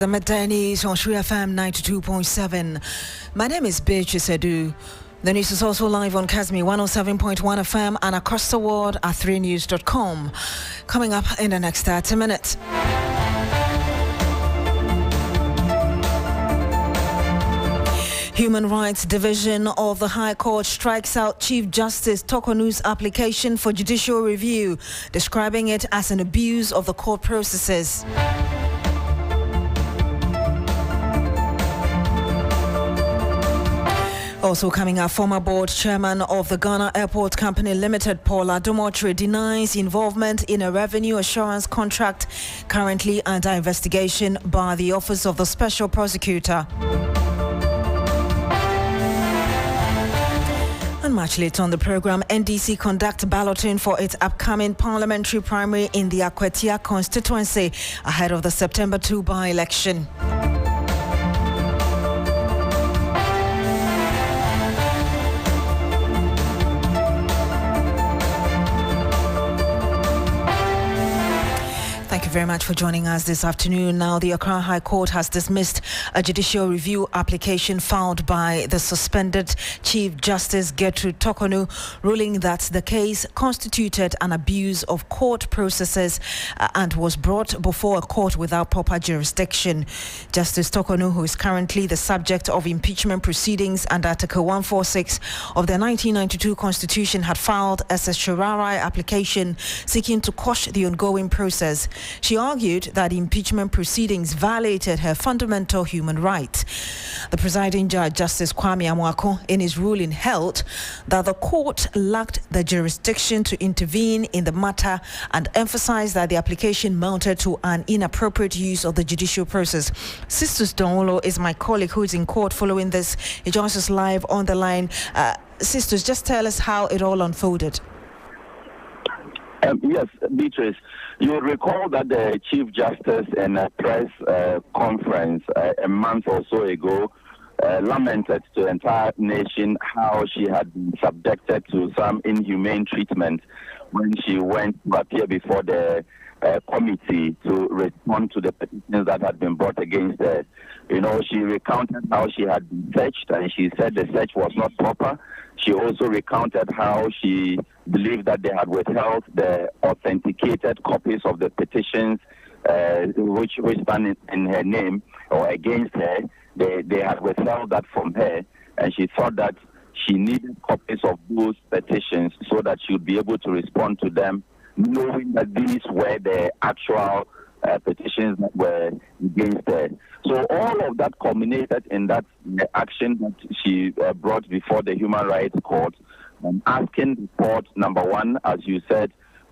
The Middays on Sri FM 92.7. My name is Beatrice Adu. The news is also live on Kasmi 107.1 FM and across the world at 3news.com. Coming up in the next 30 minutes. Human Rights Division of the High Court strikes out Chief Justice Tokonu's application for judicial review, describing it as an abuse of the court processes. Also coming up, former board chairman of the Ghana Airport Company Limited, Paul Adu denies involvement in a revenue assurance contract currently under investigation by the Office of the Special Prosecutor. And much later on the program, NDC conduct balloting for its upcoming parliamentary primary in the Akwatia constituency ahead of the September 2 by-election. Thank you very much for joining us this afternoon. Now, the Accra High Court has dismissed a judicial review application filed by the suspended Chief Justice Gertrude Tokonu, ruling that the case constituted an abuse of court processes and was brought before a court without proper jurisdiction. Justice Tokonu, who is currently the subject of impeachment proceedings under Article 146 of the 1992 Constitution, had filed as a certiorari application seeking to quash the ongoing process. She argued that impeachment proceedings violated her fundamental human rights. The presiding judge, Justice Kwame Amwako, in his ruling held that the court lacked the jurisdiction to intervene in the matter and emphasized that the application mounted to an inappropriate use of the judicial process. Sisters Donolo is my colleague who is in court following this. He joins us live on the line. Sisters, just tell us how it all unfolded. Yes, Beatrice, you will recall that the Chief Justice in a press conference a month or so ago lamented to the entire nation how she had been subjected to some inhumane treatment when she went to appear before the committee to respond to the petitions that had been brought against her. You know, she recounted how she had been searched and she said the search was not proper. She also recounted how she believed that they had withheld the authenticated copies of the petitions which stand in her name or against her. They had withheld that from her, and she thought that she needed copies of those petitions so that she would be able to respond to them, knowing that these were the actual petitions that were against her. So all of that culminated in that action that she brought before the Human Rights Court, asking the court, number one, as you said,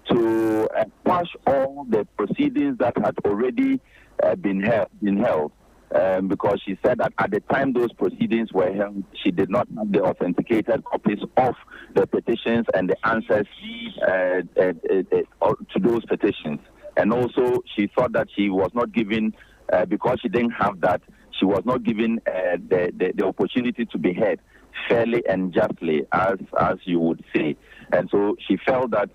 to quash all the proceedings that had already been held. Because she said that at the time those proceedings were held, she did not have the authenticated copies of the petitions and the answers to those petitions. And also, she thought that she was not given, because she didn't have that, she was not given the opportunity to be heard fairly and justly, as you would say. And so she felt that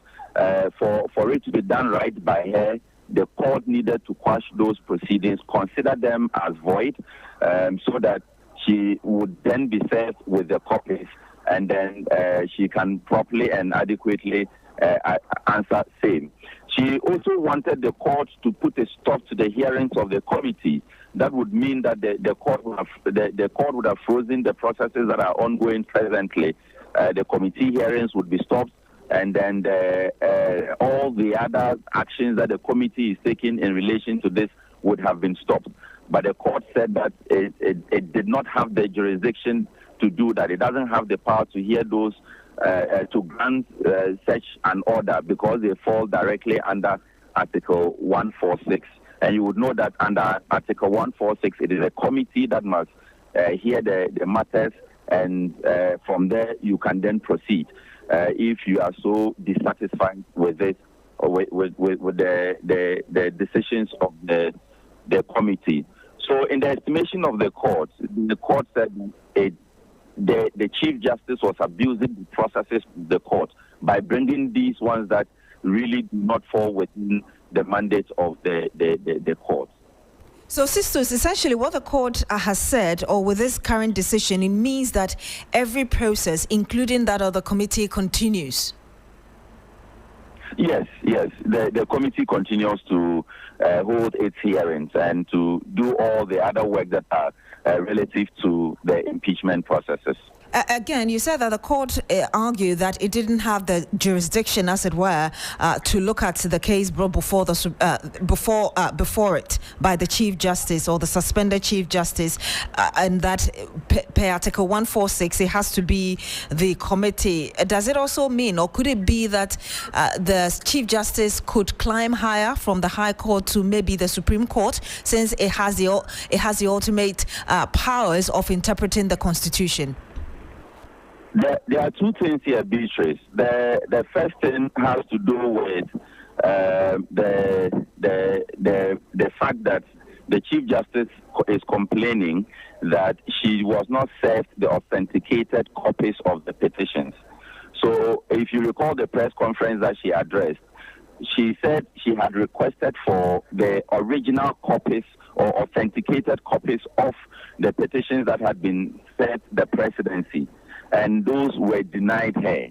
for it to be done right by her, the court needed to quash those proceedings, consider them as void, so that she would then be served with the copies, and then she can properly and adequately answer same. She also wanted the court to put a stop to the hearings of the committee. That would mean that the court would have frozen the processes that are ongoing presently. The committee hearings would be stopped, and then all the other actions that the committee is taking in relation to this would have been stopped. But the court said that it did not have the jurisdiction to do that. It doesn't have the power to hear those, to grant such an order, because they fall directly under Article 146. And you would know that under Article 146, it is a committee that must hear the matters, and from there you can then proceed. If you are so dissatisfied with it, or with the decisions of the committee. So in the estimation of the court said the Chief Justice was abusing the processes of the court by bringing these ones that really do not fall within the mandate of the court. So, sisters, essentially what the court has said, or with this current decision, it means that every process, including that of the committee, continues. Yes. The committee continues to hold its hearings and to do all the other work that are relative to the impeachment processes. Again, you said that the court argued that it didn't have the jurisdiction, as it were, to look at the case brought before before it by the Chief Justice or the suspended Chief Justice, and that per Article 146 it has to be the committee. Does it also mean, or could it be that the Chief Justice could climb higher from the High Court to maybe the Supreme Court, since it has the ultimate powers of interpreting the Constitution? There are two things here, Beatrice. The first thing has to do with the fact that the Chief Justice is complaining that she was not served the authenticated copies of the petitions. So, if you recall the press conference that she addressed, she said she had requested for the original copies or authenticated copies of the petitions that had been sent the presidency, and those were denied her.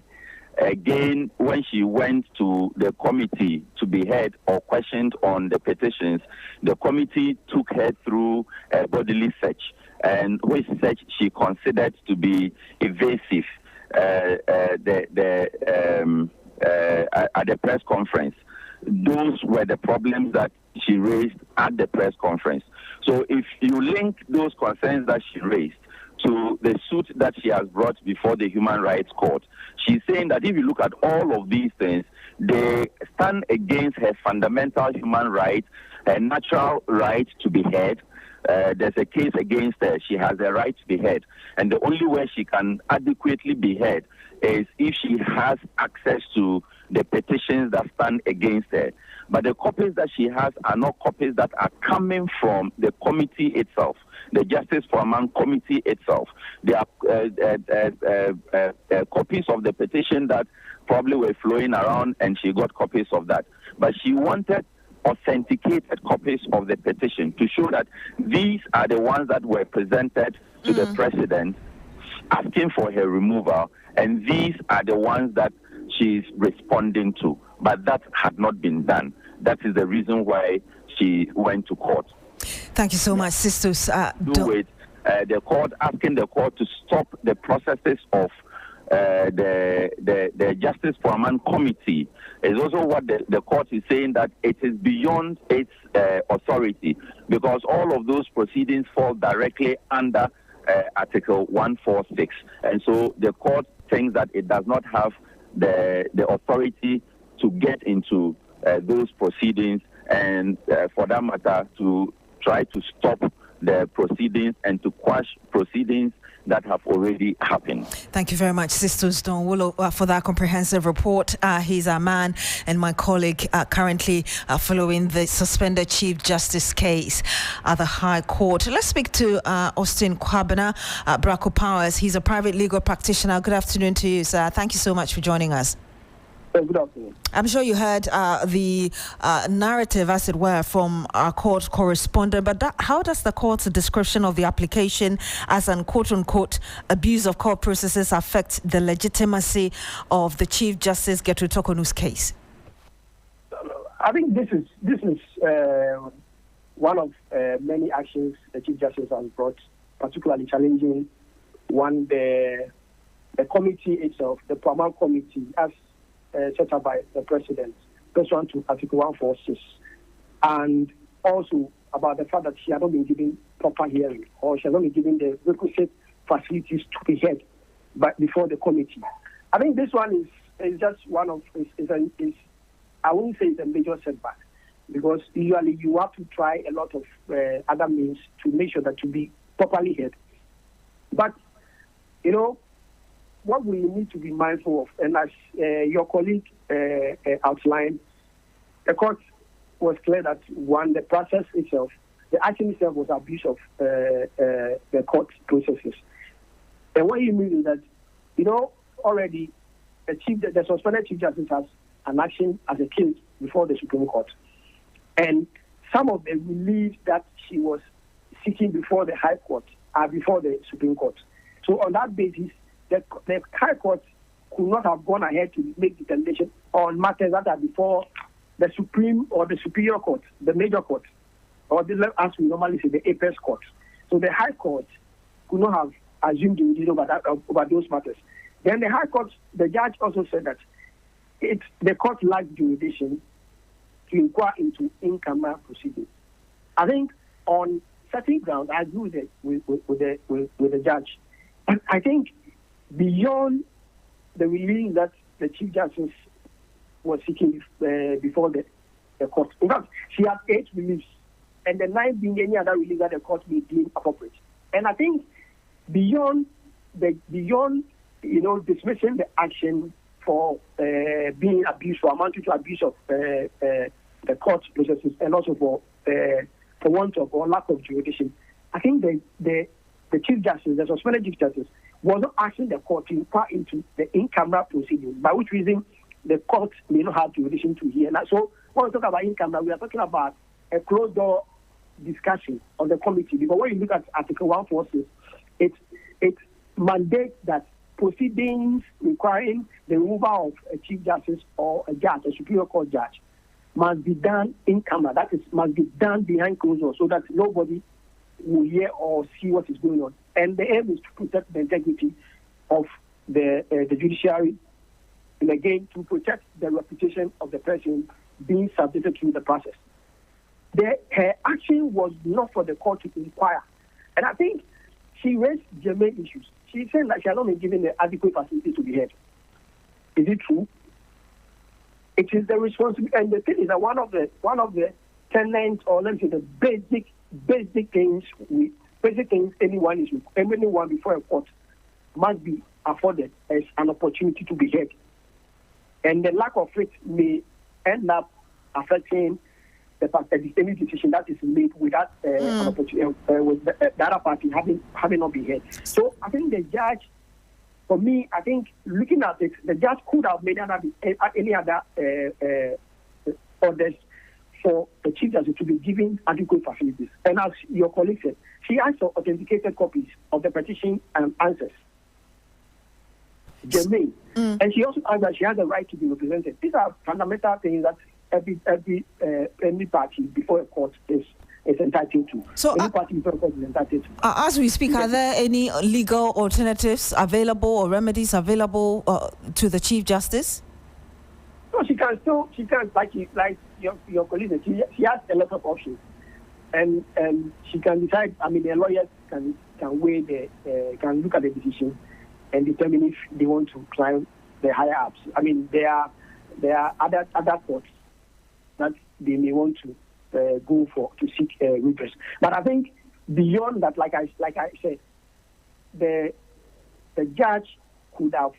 Again, when she went to the committee to be heard or questioned on the petitions, the committee took her through a bodily search, and which search she considered to be evasive at the press conference. Those were the problems that she raised at the press conference. So if you link those concerns that she raised to the suit that she has brought before the Human Rights Court, she's saying that if you look at all of these things, they stand against her fundamental human right, her natural right to be heard. There's a case against her. She has a right to be heard. And the only way she can adequately be heard is if she has access to the petitions that stand against her. But the copies that she has are not copies that are coming from the committee itself, the Justice for Amman Committee itself. They are copies of the petition that probably were flowing around, and she got copies of that. But she wanted authenticated copies of the petition to show that these are the ones that were presented to the president asking for her removal, and these are the ones that she's responding to. But that had not been done. That is the reason why she went to court. Thank you so much, sisters. With the court, asking the court to stop the processes of the Justice for Amman Committee is also what the court is saying, that it is beyond its authority, because all of those proceedings fall directly under Article 146. And so the court thinks that it does not have the authority to get into those proceedings, and for that matter, to try to stop the proceedings and to quash proceedings that have already happened. Thank you very much, Sisters Don Willow, for that comprehensive report. He's our man and my colleague currently following the suspended Chief Justice case at the High Court. Let's speak to Austin Kwabena, Braco Powers. He's a private legal practitioner. Good afternoon to you, sir. Thank you so much for joining us. Good afternoon. I'm sure you heard the narrative, as it were, from our court correspondent, but how does the court's description of the application as an quote-unquote abuse of court processes affect the legitimacy of the Chief Justice Gertrude Tokonu's case? I think this is one of many actions the Chief Justice has brought, particularly challenging the committee itself, the Amman Committee, as set up by the President, pursuant to Article 146, and also about the fact that she had not been given proper hearing, or she has not been given the requisite facilities to be heard before the committee. I think this one is just one of I wouldn't say it's a major setback, because usually you have to try a lot of other means to make sure that to be properly heard. But what we need to be mindful of, and as your colleague outlined, the court was clear that one, the process itself, the action itself was abuse of the court processes. And what you mean is that, already the suspended Chief Justice has an action as a case before the Supreme Court. And some of the relief that she was sitting before the High Court, before the Supreme Court. So on that basis, the High Court could not have gone ahead to make determination on matters that are before the Supreme or the Superior Court, the major court, or as we normally say, the apex court. So the High Court could not have assumed jurisdiction over those matters. Then the High Court, the judge also said that the court lacks jurisdiction to inquire into in-camera proceedings. I think on certain grounds, I agree with the judge. But I think beyond the ruling that the Chief Justice was seeking before the court, in fact, she had 8 reliefs, and the 9th being any other relief that the court may deem appropriate. And I think beyond dismissing the action for being abused, for amounting to abuse of the court processes, and also for want of or lack of jurisdiction, I think the Chief Justice, the suspended Chief Justice, was not asking the court to inquire into the in-camera proceedings, by which reason the court may not have jurisdiction to hear. So when we talk about in-camera, we are talking about a closed-door discussion on the committee. Because when you look at Article 146, it mandates that proceedings requiring the removal of a Chief Justice or a judge, a Superior Court judge, must be done in camera. That is, must be done behind closed doors so that nobody will hear or see what is going on. And the aim is to protect the integrity of the judiciary, and again, to protect the reputation of the person being subjected to the process. Her action was not for the court to inquire. And I think she raised germane issues. She said that she had not been given the adequate facility to be heard. Is it true? It is the responsibility, and the thing is that one of the tenets, or let me say the basic things anyone before a court must be afforded as an opportunity to be heard. And the lack of it may end up affecting any decision that is made without an opportunity, with the other party having not been heard. So I think the judge, for me, I think looking at it, the judge could have made any other orders for the Chief Justice to be given adequate facilities. And as your colleague said, she asked for authenticated copies of the petition and answers. Germane. And she also asked that she has the right to be represented. These are fundamental things that every party before a court is entitled to. So, any party before a court is entitled to. As we speak, are there any legal alternatives available or remedies available to the Chief Justice? No, she can like your colleague said, she has a lot of options, and she can decide. I mean, the lawyers can weigh can look at the decision and determine if they want to climb the higher ups. I mean, there are other courts that they may want to go for to seek redress. But I think beyond that, like I said, the judge could have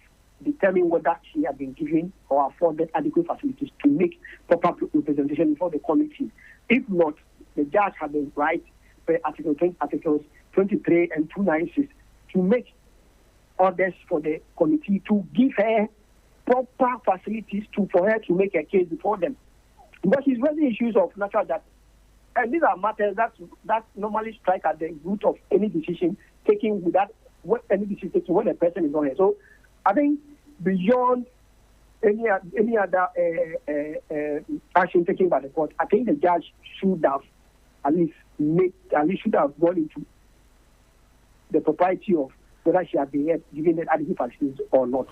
determined whether she had been given or afforded adequate facilities to make proper representation before the committee. If not, the judge had the right, per Articles 23 and 296, to make orders for the committee to give her proper facilities for her to make a case before them. But she's raising issues of natural justice. And these are matters that normally strike at the root of any decision taken when a person is not here. So I think beyond any other action taken by the court, I think the judge should have at least gone into the propriety of whether she had been given the adequate facilities or not.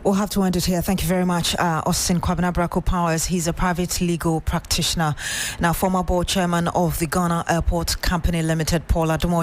We'll have to end it here. Thank you very much, Austin Kwabena Brako Powers. He's a private legal practitioner. Now, former board chairman of the Ghana Airport Company Limited, Paul Adu,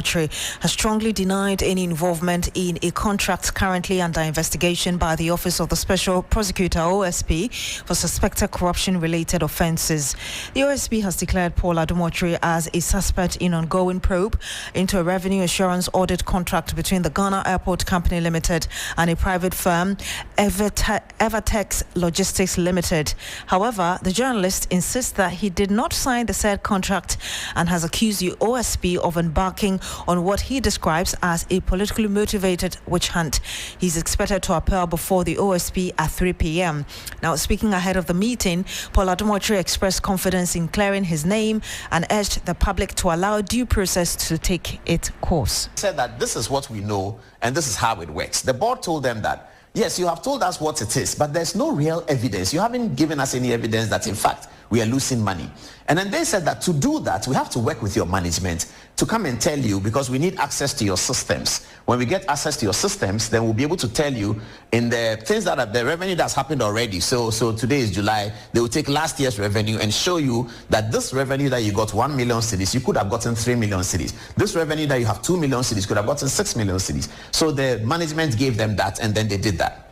has strongly denied any involvement in a contract currently under investigation by the Office of the Special Prosecutor, OSP, for suspected corruption-related offences. The OSP has declared Paul Adu as a suspect in ongoing probe into a revenue assurance audit contract between the Ghana Airport Company Limited and a private firm, Evertex Logistics Limited. However, the journalist insists that he did not sign the said contract and has accused the OSP of embarking on what he describes as a politically motivated witch hunt. He's expected to appear before the OSP at 3 p.m. Now, speaking ahead of the meeting, Paul Adu expressed confidence in clearing his name and urged the public to allow due process to take its course. He said that this is what we know and this is how it works. The board told them that, yes, you have told us what it is, but there's no real evidence. You haven't given us any evidence that, in fact, we are losing money. And then they said that to do that, we have to work with your management to come and tell you, because we need access to your systems. When we get access to your systems, then we'll be able to tell you in the things that are the revenue that's happened already. So today is July. They will take last year's revenue and show you that this revenue that you got 1 million cedis, you could have gotten 3 million cedis. This revenue that you have 2 million cedis could have gotten 6 million cedis. So the management gave them that, and then they did that.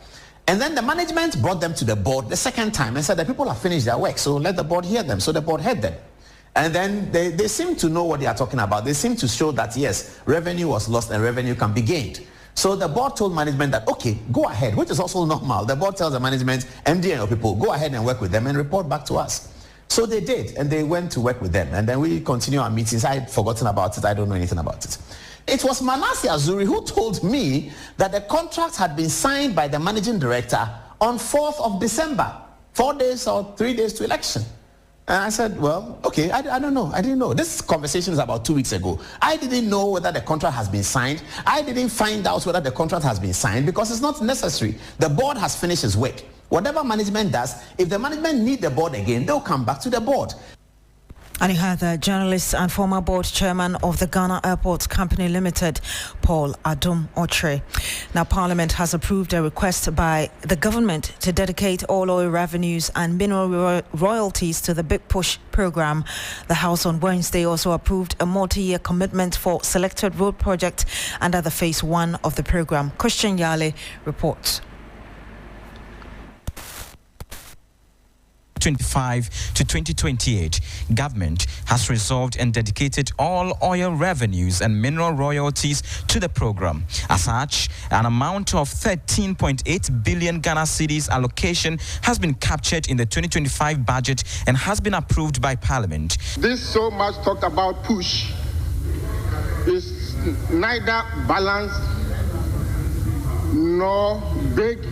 And then the management brought them to the board the second time and said that people have finished their work, so let the board hear them. So the board heard them. And then they seem to know what they are talking about. They seem to show that, yes, revenue was lost and revenue can be gained. So the board told management that, okay, go ahead, which is also normal. The board tells the management, MD and your people, go ahead and work with them and report back to us. So they did, and they went to work with them. And then we continue our meetings. I had forgotten about it. I don't know anything about it. It was Manasseh Azuri who told me that the contract had been signed by the managing director on 4th of December, 4 days or 3 days to election. And I said, well, okay, I don't know. I didn't know. This conversation is about 2 weeks ago. I didn't know whether the contract has been signed. I didn't find out whether the contract has been signed because it's not necessary. The board has finished its work. Whatever management does, if the management need the board again, they'll come back to the board. And you had the journalist and former board chairman of the Ghana Airports Company Limited, Paul Adu. Now, Parliament has approved a request by the government to dedicate all oil revenues and mineral royalties to the Big Push program. The House on Wednesday also approved a multi-year commitment for selected road projects under the Phase 1 of the program. Christian Yale reports. 2025 to 2028, government has resolved and dedicated all oil revenues and mineral royalties to the program. As such, an amount of 13.8 billion Ghana cedis allocation has been captured in the 2025 budget and has been approved by Parliament. This so much talked about push is neither balanced nor big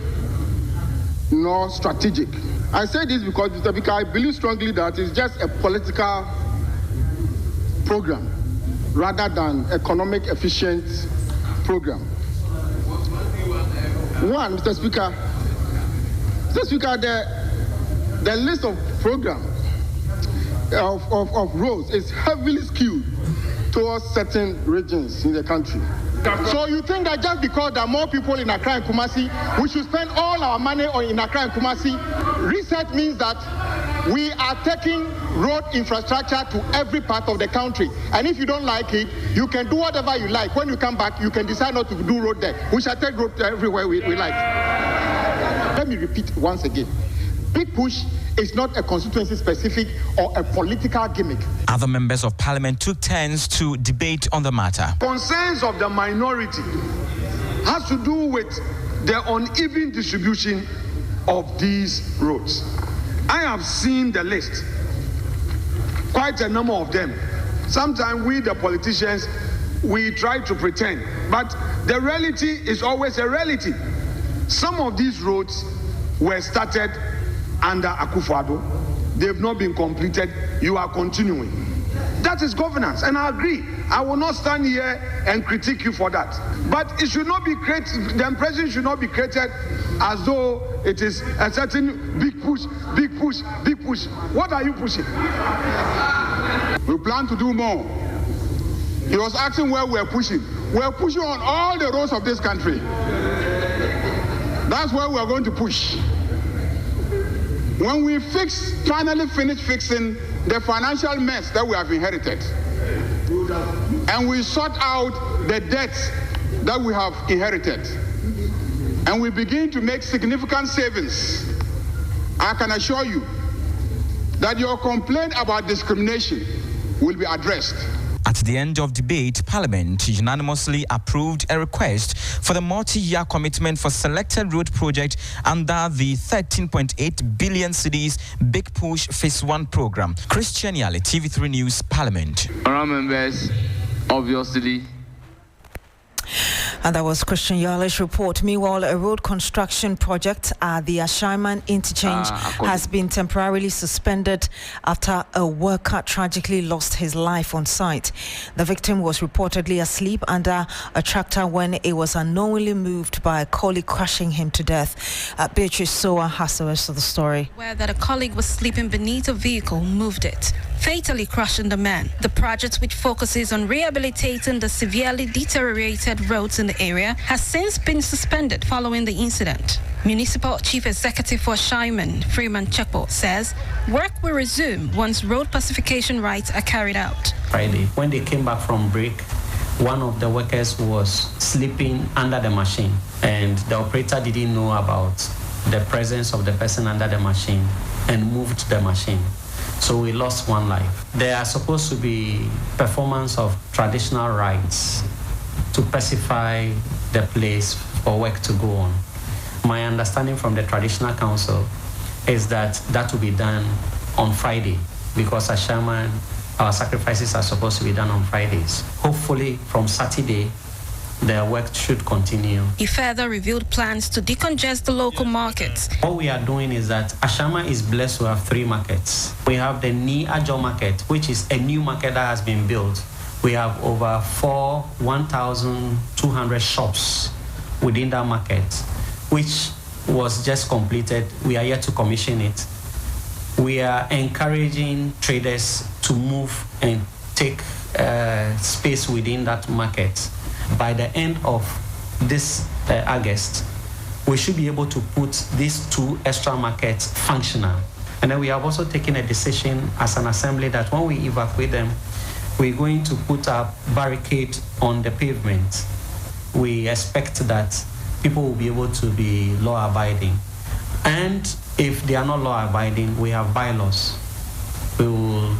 nor strategic. I say this because, Mr. Speaker, I believe strongly that it's just a political program rather than economic efficient program. One, Mr. Speaker, the list of programs of roads is heavily skewed towards certain regions in the country. So you think that just because there are more people in Accra and Kumasi, we should spend all our money in Accra and Kumasi? Reset means that we are taking road infrastructure to every part of the country. And if you don't like it, you can do whatever you like. When you come back, you can decide not to do road there. We shall take road everywhere we like. Let me repeat once again. Big Push is not a constituency specific or a political gimmick. Other members of Parliament took turns to debate on the matter. Concerns of the minority has to do with the uneven distribution of these roads. I have seen the list, quite a number of them. Sometimes we, the politicians, we try to pretend, but the reality is always a reality. Some of these roads were started under Akufo-Addo. They've not been completed. You are continuing. That is governance, and I agree. I will not stand here and critique you for that. But it should not be created, the impression should not be created as though it is a certain big push, big push, big push. What are you pushing? We plan to do more. He was asking where we're pushing. We're pushing on all the roads of this country. That's where we're going to push. When we finally finish fixing the financial mess that we have inherited, and we sort out the debts that we have inherited, and we begin to make significant savings, I can assure you that your complaint about discrimination will be addressed. At the end of debate, Parliament unanimously approved a request for the multi-year commitment for selected road project under the 13.8 billion cedis Big Push Phase 1 program. Christian Yale, TV3 News, Parliament. Honourable members, obviously. And that was Christian Yale's report. Meanwhile, a road construction project at the Ashaiman interchange has been temporarily suspended after a worker tragically lost his life on site. The victim was reportedly asleep under a tractor when it was unknowingly moved by a colleague, crushing him to death. Beatrice Adu has the rest of the story. Where that a colleague was sleeping beneath a vehicle moved it, fatally crushing the man. The project, which focuses on rehabilitating the severely deteriorated roads in the area, has since been suspended following the incident. Municipal Chief Executive for Ashaiman, Freeman Chepo, says work will resume once road pacification rights are carried out. Friday, when they came back from break, one of the workers was sleeping under the machine, and the operator didn't know about the presence of the person under the machine and moved the machine. So we lost one life. There are supposed to be performance of traditional rites to pacify the place for work to go on. My understanding from the traditional council is that that will be done on Friday, because as shaman, our sacrifices are supposed to be done on Fridays. Hopefully from Saturday, their work should continue. He further revealed plans to decongest the local markets. What we are doing is that Ashama is blessed to have 3 markets. We have the Ni Ajo market, which is a new market that has been built. We have over 1,200 shops within that market, which was just completed. We are yet to commission it. We are encouraging traders to move and take space within that market. By the end of this August, we should be able to put these 2 extra markets functional. And then we have also taken a decision as an assembly that when we evacuate them, we're going to put a barricade on the pavement. We expect that people will be able to be law-abiding. And if they are not law-abiding, we have bylaws. We will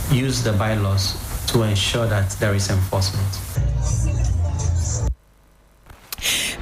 use the bylaws to ensure that there is enforcement.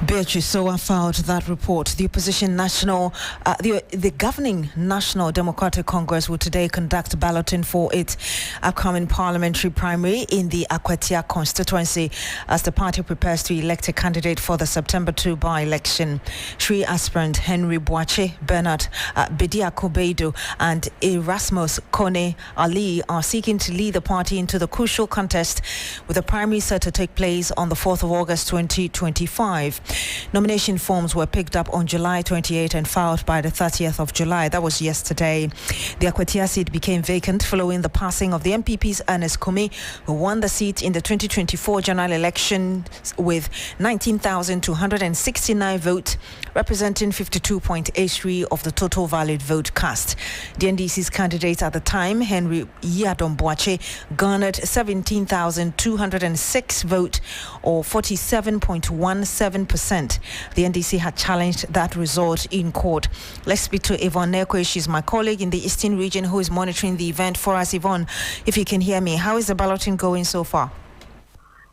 Beatrice Adu filed that report. The opposition the governing National Democratic Congress will today conduct balloting for its upcoming parliamentary primary in the Akwatia constituency as the party prepares to elect a candidate for the September 2 by-election. 3 aspirant Henry Boache, Bernard Bediako Beido and Erasmus Kone Ali are seeking to lead the party into the crucial contest, with the primary set to take place on the 4th of August 2025. Nomination forms were picked up on July 28 and filed by the 30th of July. That was yesterday. The Akwatia seat became vacant following the passing of the MPP's Ernest Kumi, who won the seat in the 2024 general election with 19,269 votes, representing 52.83% of the total valid vote cast. The NDC's candidate at the time, Henry Yadom Boache, garnered 17,206 votes, or 47.17%. The NDC had challenged that result in court. Let's speak to Yvonne Nekwe. She's my colleague in the Eastern region who is monitoring the event for us. Yvonne, if you can hear me, how is the balloting going so far?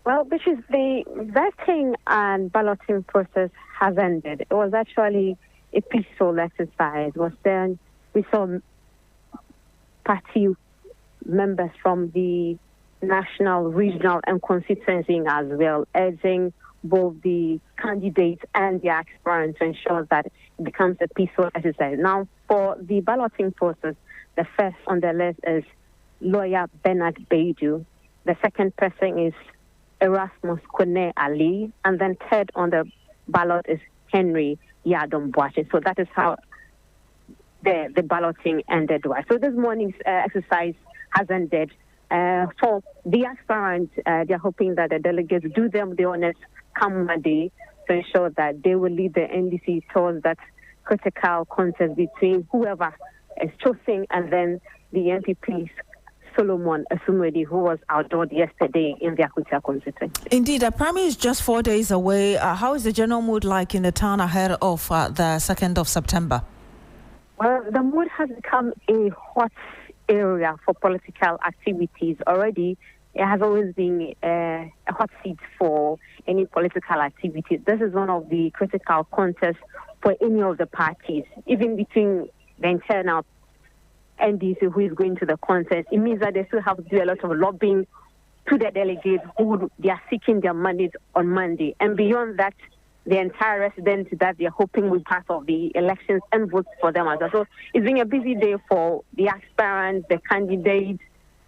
Well, because the vetting and balloting process has ended. It was actually a peaceful exercise. We saw party members from the national, regional, and constituency as well, urging both the candidates and the aspirants to ensure that it becomes a peaceful exercise. Now, for the balloting process, the first on the list is lawyer Bernard Beidu. The second person is Erasmus Kone Ali. And then third on the ballot is Henry Yadom Boache. So that is how the balloting ended. So this morning's exercise has ended. For the aspirants, they're hoping that the delegates do them the honors come Monday to ensure that they will lead the NDC towards that critical contest between whoever is chosen and then the MPP's Solomon Asumwedi, who was outdoored yesterday in the Akwatia constituency. Indeed, the primary is just 4 days away. How is the general mood like in the town ahead of the 2nd of September? Well, the mood has become a hot area for political activities. Already, it has always been a hot seat for any political activities. This is one of the critical contests for any of the parties, even between the internal NDC who is going to the contest. It means that they still have to do a lot of lobbying to the delegates who they are seeking their mandate on Monday. And beyond that, the entire residents that they are hoping will pass of the elections and vote for them as well. So it's been a busy day for the aspirants, the candidates,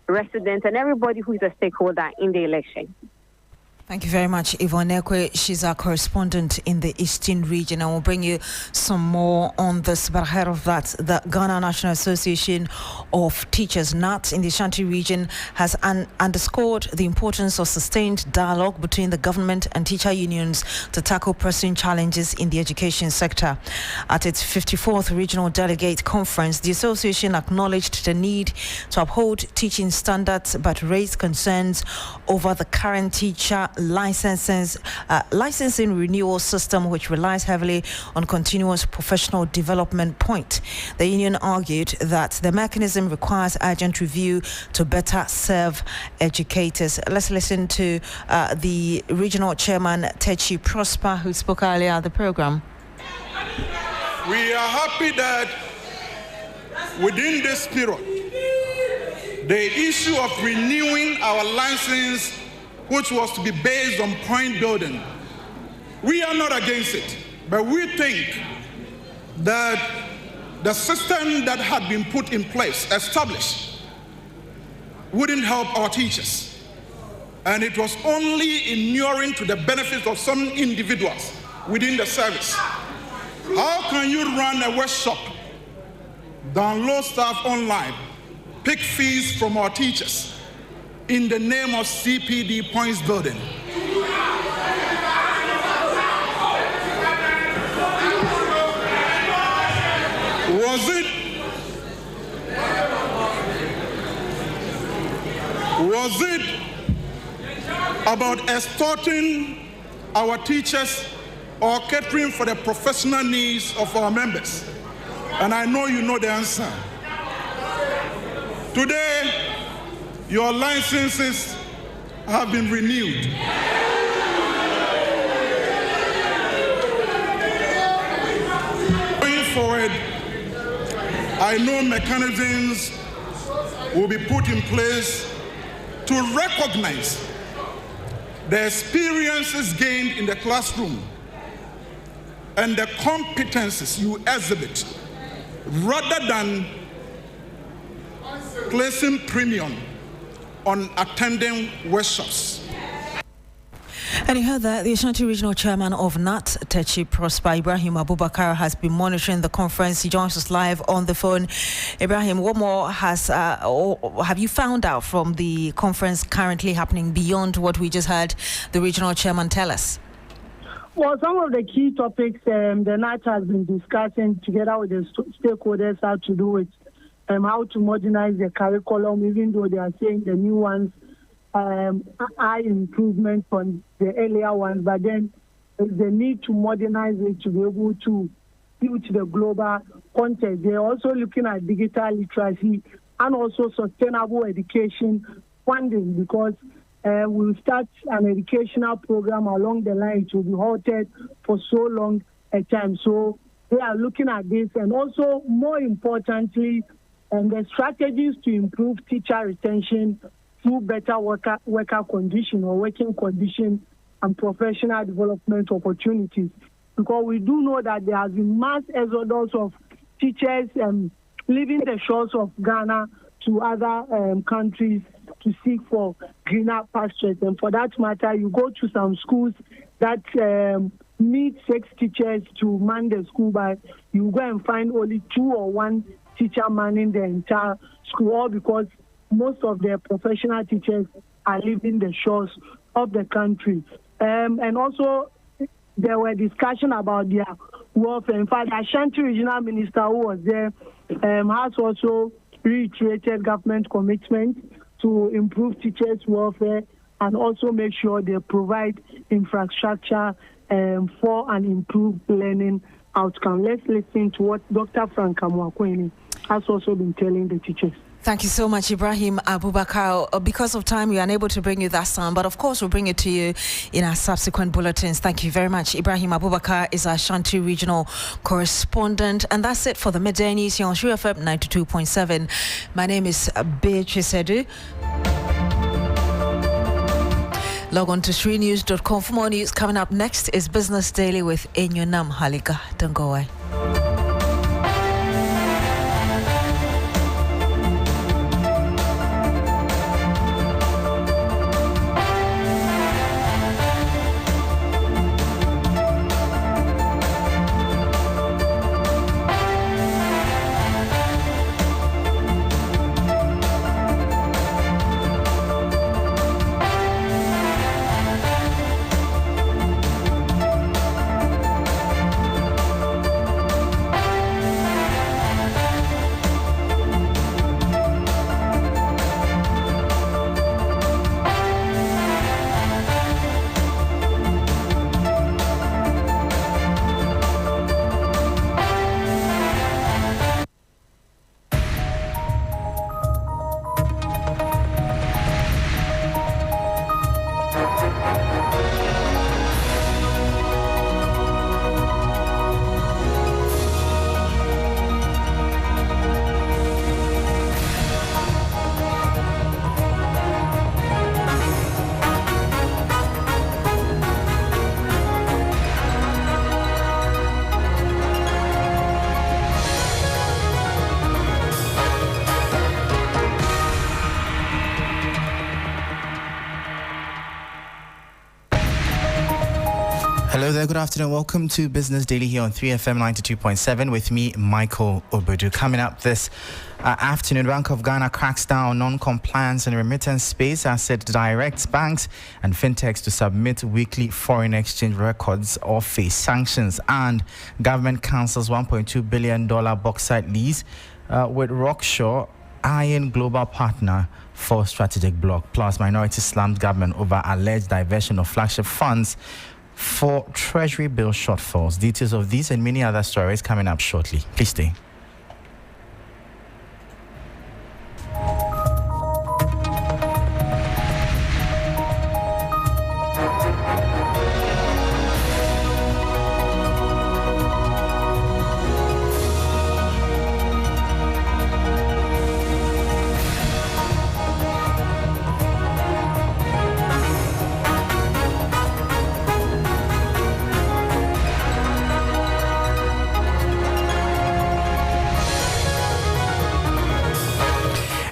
residents, and everybody who is a stakeholder in the election. Thank you very much, Yvonne Ekwe. She's our correspondent in the Eastern region, and we'll bring you some more on this. But ahead of that, the Ghana National Association of Teachers, NAT, in the Ashanti region has underscored the importance of sustained dialogue between the government and teacher unions to tackle pressing challenges in the education sector. At its 54th Regional Delegate Conference, the association acknowledged the need to uphold teaching standards but raised concerns over the current teacher licensing renewal system, which relies heavily on continuous professional development point. The union argued that the mechanism requires urgent review to better serve educators. Let's listen to the regional chairman, Techi Prosper, who spoke earlier at the program. We are happy that within this period, the issue of renewing our license, which was to be based on point building, we are not against it, but we think that the system that had been put in place, established, wouldn't help our teachers. And it was only inuring to the benefit of some individuals within the service. How can you run a workshop, download staff online, pick fees from our teachers in the name of CPD points building? Was it about extorting our teachers or catering for the professional needs of our members? And I know you know the answer. Today, your licenses have been renewed. Going forward, I know mechanisms will be put in place to recognize the experiences gained in the classroom and the competences you exhibit, rather than placing premium on attending workshops. And you heard that the Ashanti Regional Chairman of NAT, Techi Prosper, Ibrahim Abubakar, has been monitoring the conference. He joins us live on the phone. Ibrahim, what more have you found out from the conference currently happening beyond what we just heard the Regional Chairman tell us? Well, some of the key topics the NAT has been discussing together with the stakeholders have to do with how to modernize the curriculum, even though they are saying the new ones are improvement from the earlier ones, but then the need to modernize it to be able to suit the global context. They're also looking at digital literacy and also sustainable education funding, because we'll start an educational program along the line. It will be halted for so long a time. So they are looking at this, and also more importantly, the strategies to improve teacher retention through better worker condition or working condition and professional development opportunities. Because we do know that there has been mass exodus of teachers leaving the shores of Ghana to other countries to seek for greener pastures. And for that matter, you go to some schools that need 6 teachers to man the school, but you go and find only 2 or 1 teacher manning the entire school, all because most of the professional teachers are leaving the shores of the country. And also, there were discussions about their welfare. In fact, the Ashanti Regional Minister who was there has also reiterated government commitment to improve teachers' welfare and also make sure they provide infrastructure for an improved learning outcome. Let's listen to what Dr. Frank Kamwakweni has also been telling the teachers. Thank you so much, Ibrahim Abubakar. Because of time, we are unable to bring you that sound, but of course, we'll bring it to you in our subsequent bulletins. Thank you very much. Ibrahim Abubakar is our Ashanti regional correspondent. And that's it for the midday news here on Shrew FM 92.7. My name is Beatrice Adu. Log on to shrenews.com for more news. Coming up next is Business Daily with Enyonam Halika. Don't go away. Hello there, good afternoon. Welcome to Business Daily here on 3FM 92.7 with me, Michael Obodu. Coming up this afternoon, Bank of Ghana cracks down on non-compliance in remittance space as it directs banks and fintechs to submit weekly foreign exchange records or face sanctions. And government cancels $1.2 billion bauxite lease with Rockshore, Iron Global Partner for strategic block. Plus, minority slams government over alleged diversion of flagship funds for Treasury bill shortfalls. Details of these and many other stories coming up shortly. Please stay.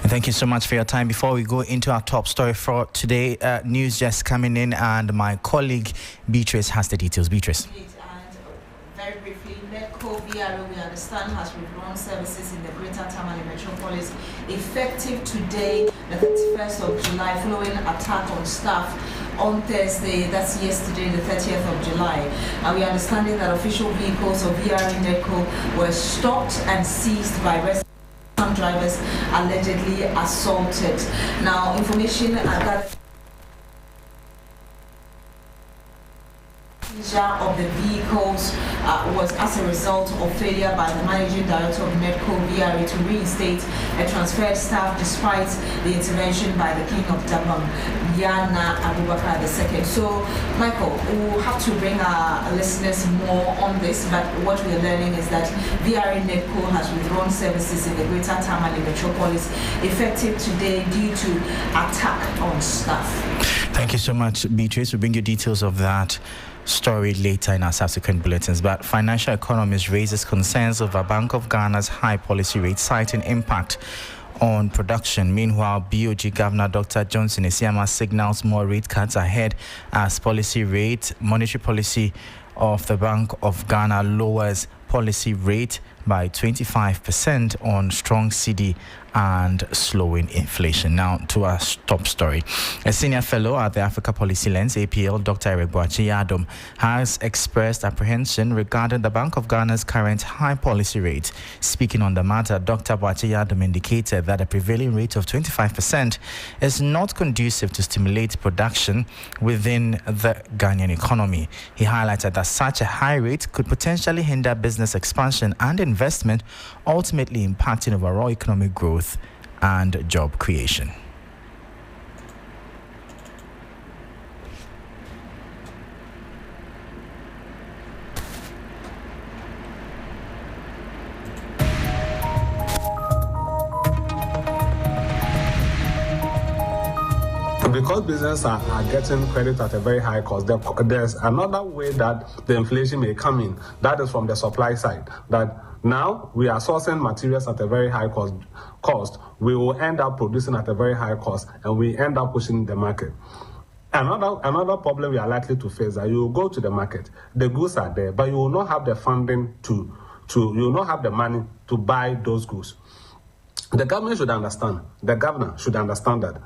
Thank you so much for your time. Before we go into our top story for today, news just coming in, and my colleague Beatrice has the details. Beatrice. And very briefly, Medco VRO, we understand, has withdrawn services in the Greater Tamale Metropolis effective today, the 31st of July, following attack on staff on Thursday, that's yesterday, the 30th of July. And we are understanding that official vehicles of VRO Medco were stopped and seized by residents. Some drivers allegedly assaulted. Now, information that of the vehicles was as a result of failure by the managing director of Medco VRA to reinstate a transferred staff despite the intervention by the King of Dabam, Yana Abubakar II. So, Michael, we'll have to bring our listeners more on this, but what we're learning is that VRA Medco has withdrawn services in the Greater Tamale Metropolis effective today due to attack on staff. Thank you so much, Beatrice. We'll bring you details of that story later in our subsequent bulletins. But financial economist raises concerns over Bank of Ghana's high policy rate, citing impact on production. Meanwhile, BOG Governor Dr. Johnson Esiama signals more rate cuts ahead as monetary policy of the Bank of Ghana lowers policy rate by 25% on strong cedi and slowing inflation. Now to our top story. A senior fellow at the Africa Policy Lens, APL, Dr. Beatrice Adu, has expressed apprehension regarding the Bank of Ghana's current high policy rate. Speaking on the matter, Dr. Beatrice Adu indicated that a prevailing rate of 25% is not conducive to stimulate production within the Ghanaian economy. He highlighted that such a high rate could potentially hinder business expansion and investment, ultimately impacting overall economic growth and job creation. Because businesses are getting credit at a very high cost, there's another way that the inflation may come in. That is from the supply side. That now we are sourcing materials at a very high cost. We will end up producing at a very high cost, and we end up pushing the market. Another problem we are likely to face is that you will go to the market, the goods are there, but you will not have the funding you will not have the money to buy those goods. The government should understand. The governor should understand that.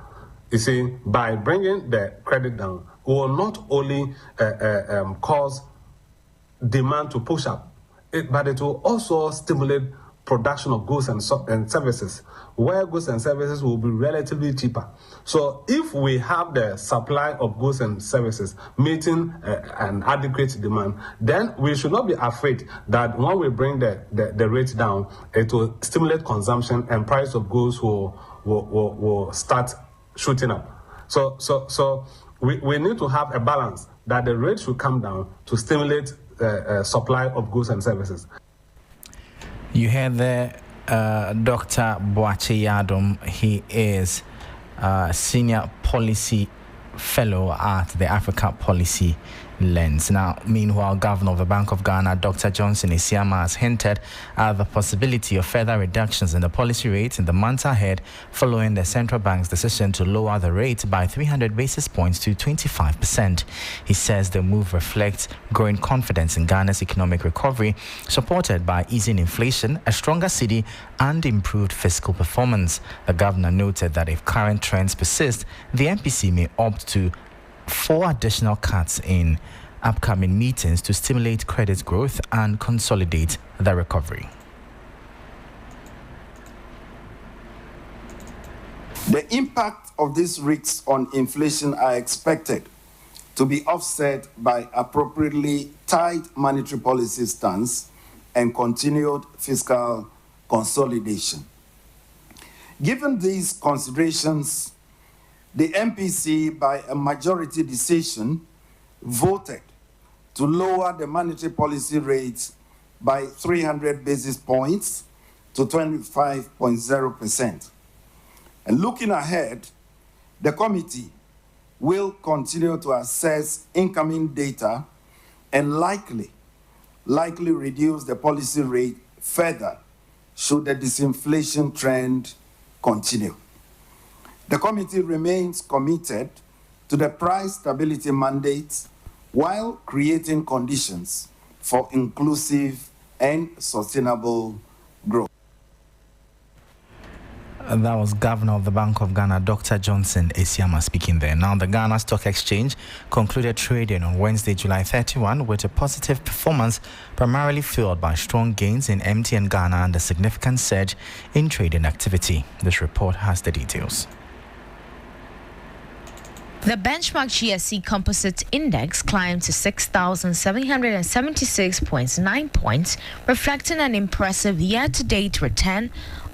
You see, by bringing the credit down, we will not only cause demand to push up, but it will also stimulate production of goods and services, where goods and services will be relatively cheaper. So if we have the supply of goods and services meeting an adequate demand, then we should not be afraid that when we bring the rate down, it will stimulate consumption and price of goods will start shooting up. So we need to have a balance that the rate should come down to stimulate supply of goods and services. You heard there Dr. Beatrice Adu. He is Senior Policy Fellow at the Africa Policy Lens. Now, meanwhile, Governor of the Bank of Ghana, Dr. Johnson Isiama, has hinted at the possibility of further reductions in the policy rate in the months ahead following the central bank's decision to lower the rate by 300 basis points to 25%. He says the move reflects growing confidence in Ghana's economic recovery, supported by easing inflation, a stronger cedi, and improved fiscal performance. The governor noted that if current trends persist, the MPC may opt to 4 additional cuts in upcoming meetings to stimulate credit growth and consolidate the recovery. The impact of these risks on inflation are expected to be offset by appropriately tight monetary policy stance and continued fiscal consolidation. Given these considerations, the MPC, by a majority decision, voted to lower the monetary policy rate by 300 basis points to 25.0%. And looking ahead, the committee will continue to assess incoming data and likely reduce the policy rate further should the disinflation trend continue. The committee remains committed to the price stability mandate while creating conditions for inclusive and sustainable growth. That was Governor of the Bank of Ghana, Dr. Johnson Isiama, speaking there. Now, the Ghana Stock Exchange concluded trading on Wednesday, July 31, with a positive performance, primarily fueled by strong gains in MTN Ghana and a significant surge in trading activity. This report has the details. The benchmark GSE Composite Index climbed to 6,776.9 points, reflecting an impressive year-to-date return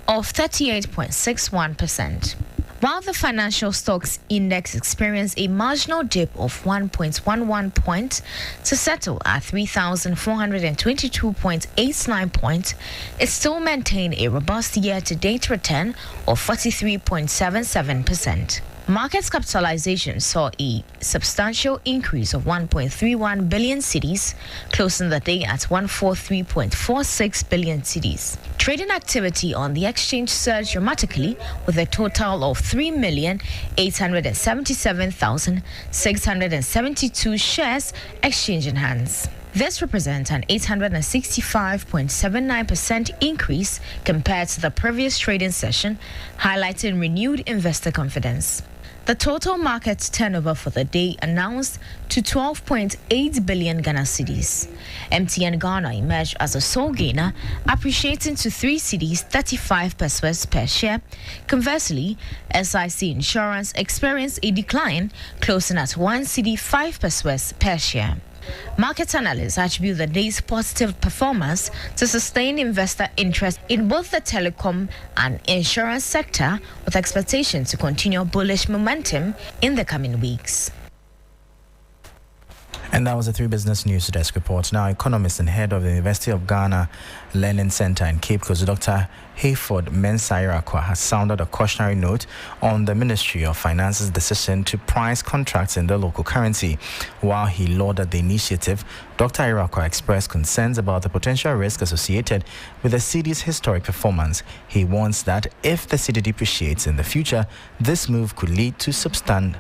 of 38.61%. While the financial stocks index experienced a marginal dip of 1.11 points to settle at 3,422.89 points, it still maintained a robust year-to-date return of 43.77%. Market capitalization saw a substantial increase of 1.31 billion cedis, closing the day at 143.46 billion cedis. Trading activity on the exchange surged dramatically, with a total of 3,877,672 shares exchanging hands. This represents an 865.79% increase compared to the previous trading session, highlighting renewed investor confidence. The total market turnover for the day announced to 12.8 billion Ghana cedis. MTN Ghana emerged as a sole gainer, appreciating to 3 cedis 35 pesos per share. Conversely, SIC Insurance experienced a decline, closing at 1 cedi 5 pesos per share. Market analysts attribute the day's positive performance to sustained investor interest in both the telecom and insurance sector, with expectations to continue bullish momentum in the coming weeks. And that was the 3 Business News Desk report. Now, economist and head of the University of Ghana Learning Center in Cape Coast, Dr. Hayford Mensah-Irakwa, has sounded a cautionary note on the Ministry of Finance's decision to price contracts in the local currency. While he lauded the initiative, Dr. Irakwa expressed concerns about the potential risk associated with the cedi's historic performance. He warns that if the cedi depreciates in the future, this move could lead to substandard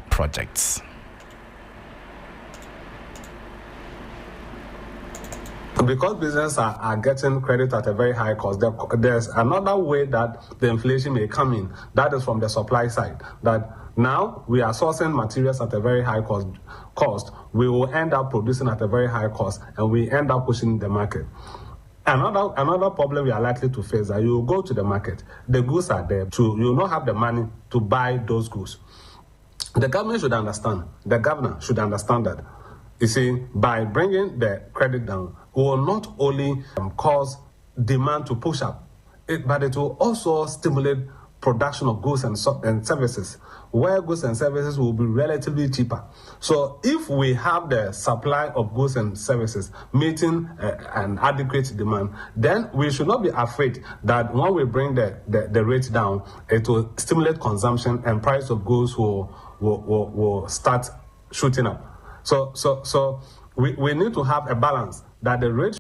projects. Because businesses are getting credit at a very high cost, there's another way that the inflation may come in. That is from the supply side. That now we are sourcing materials at a very high cost. We will end up producing at a very high cost, and we end up pushing the market. Another problem we are likely to face is that you go to the market, the goods are there, you will not have the money to buy those goods. The government should understand, the governor should understand that. You see, by bringing the credit down, will not only cause demand to push up, but it will also stimulate production of goods and services, where goods and services will be relatively cheaper. So if we have the supply of goods and services meeting an adequate demand, then we should not be afraid that when we bring the rate down, it will stimulate consumption and price of goods will start shooting up. So we need to have a balance that the rate.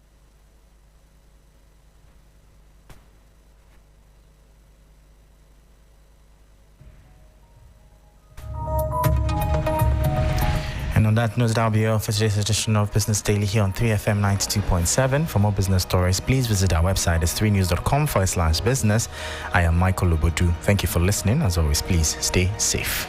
And on that note, that'll be all for today's edition of Business Daily here on 3FM 92.7. For more business stories, please visit our website. It's 3news.com/business. I am Michael Lobodu. Thank you for listening. As always, please stay safe.